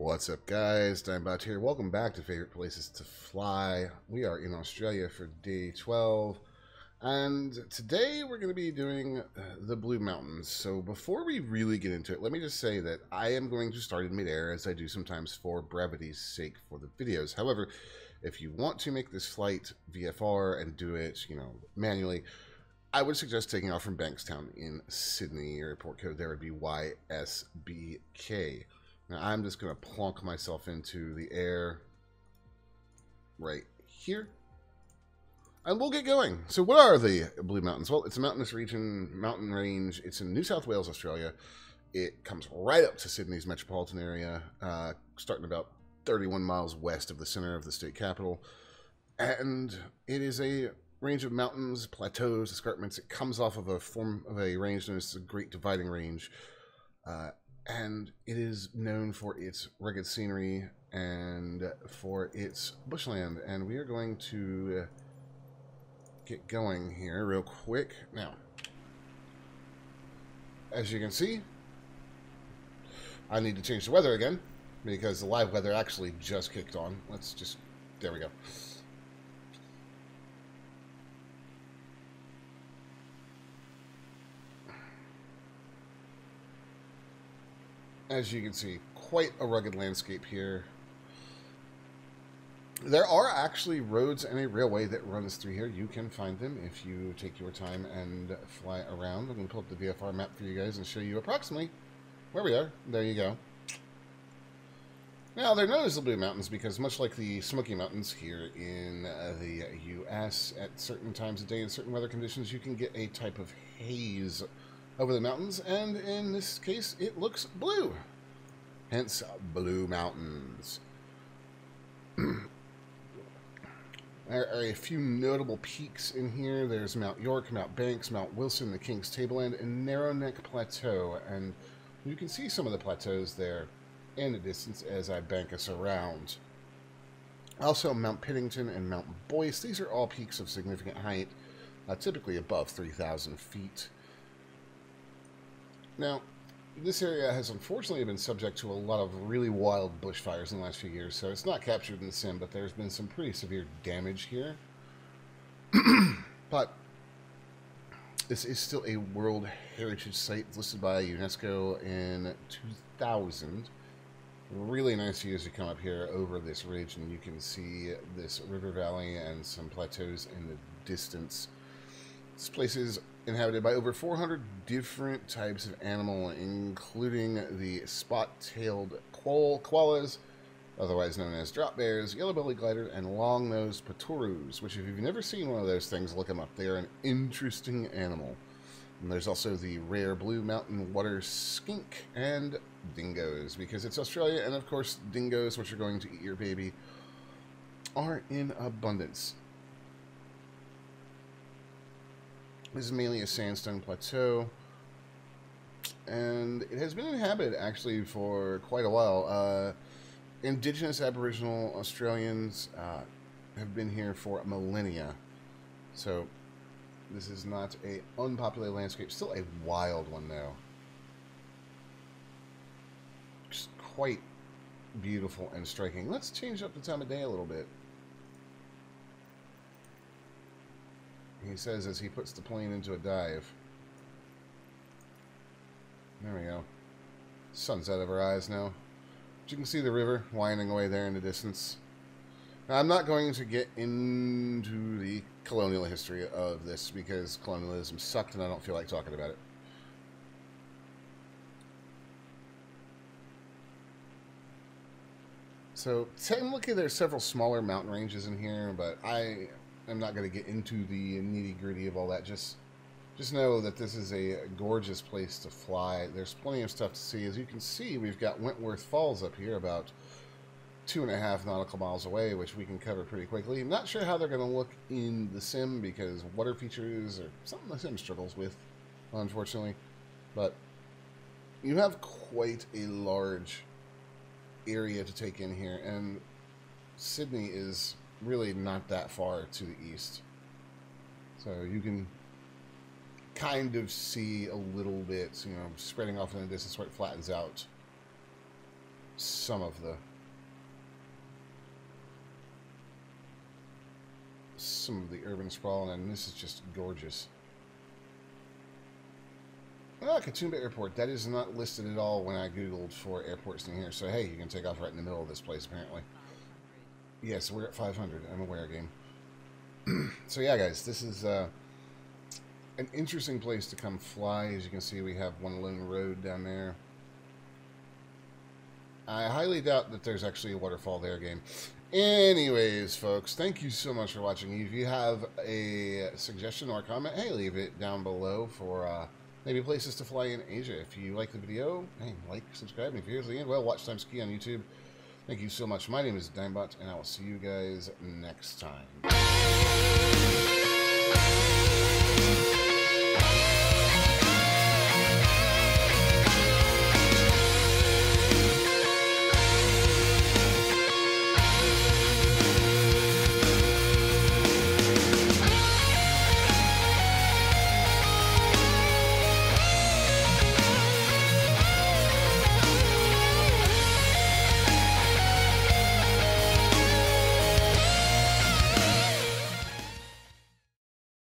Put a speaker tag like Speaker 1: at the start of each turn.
Speaker 1: What's up, guys? Digmbot here. Welcome back to Favorite Places to Fly. We are in Australia for day 12, and today we're going to be doing the Blue Mountains. So before we really get into it, let me just say that I am going to start in midair, as I do sometimes for brevity's sake for the videos. However, if you want to make this flight VFR and do it, manually, I would suggest taking off from Bankstown in Sydney. Your port code there would be YSBK. Now I'm just going to plonk myself into the air right here. And we'll get going. So what are the Blue Mountains? Well, it's a mountainous region, mountain range. It's in New South Wales, Australia. It comes right up to Sydney's metropolitan area, starting about 31 miles west of the center of the state capital. And it is a range of mountains, plateaus, escarpments. It comes off of a form of a range known as the Great Dividing Range. And it is known for its rugged scenery and for its bushland. And we are going to get going here real quick. Now, as you can see, I need to change the weather again because the live weather actually just kicked on. There we go. As you can see, quite a rugged landscape here. There are actually roads and a railway that runs through here. You can find them if you take your time and fly around. I'm going to pull up the VFR map for you guys and show you approximately where we are. There you go. Now, they're known as the Blue Mountains because much like the Smoky Mountains here in the U.S., at certain times of day and certain weather conditions, you can get a type of haze over the mountains, and in this case, it looks blue. Hence, Blue Mountains. There are a few notable peaks in here. There's Mount York, Mount Banks, Mount Wilson, the King's Tableland, and Narrow Neck Plateau. And you can see some of the plateaus there in the distance as I bank us around. Also, Mount Piddington and Mount Boyce. These are all peaks of significant height, typically above 3,000 feet. Now, this area has unfortunately been subject to a lot of really wild bushfires in the last few years, so it's not captured in the sim, but there's been some pretty severe damage here. But this is still a World Heritage Site listed by UNESCO in 2000. Really nice view as you come up here over this ridge, and you can see this river valley and some plateaus in the distance. This place is inhabited by over 400 different types of animal, including the spot-tailed koalas, otherwise known as drop bears, yellow-bellied glider, and long-nosed patorus, which if you've never seen one of those things, look them up. They are an interesting animal. And there's also the rare blue mountain water skink and dingoes, because it's Australia, and of course dingoes, which are going to eat your baby, are in abundance. This is mainly a sandstone plateau, and it has been inhabited actually for quite a while. Indigenous Aboriginal Australians have been here for millennia, so this is not an unpopulated landscape. Still a wild one, though. Just quite beautiful and striking. Let's change up the time of day a little bit. He says as he puts the plane into a dive. There we go. Sun's out of our eyes now. But you can see the river winding away there in the distance. Now, I'm not going to get into the colonial history of this because colonialism sucked and I don't feel like talking about it. So, technically there's several smaller mountain ranges in here, but I'm not going to get into the nitty-gritty of all that. Just know that this is a gorgeous place to fly. There's plenty of stuff to see. As you can see, we've got Wentworth Falls up here about 2.5 nautical miles away, which we can cover pretty quickly. I'm not sure how they're going to look in the sim because water features are something the sim struggles with, unfortunately. But you have quite a large area to take in here, and Sydney is really not that far to the east, so you can kind of see a little bit, spreading off in the distance where it flattens out. some of the urban sprawl, and this is just gorgeous. Ah, Katoomba Airport. That is not listed at all when I googled for airports in here. So hey, you can take off right in the middle of this place apparently. Yes, we're at 500. I'm aware, game. So yeah, guys, this is an interesting place to come fly. As you can see, we have one lone road down there. I highly doubt that there's actually a waterfall there, game. Anyways, folks, thank you so much for watching. If you have a suggestion or a comment, hey, leave it down below for maybe places to fly in Asia. If you like the video, hey, like, subscribe, and if you're here to the end, well, watch time ski on YouTube. Thank you so much. My name is Digmbot, and I will see you guys next time.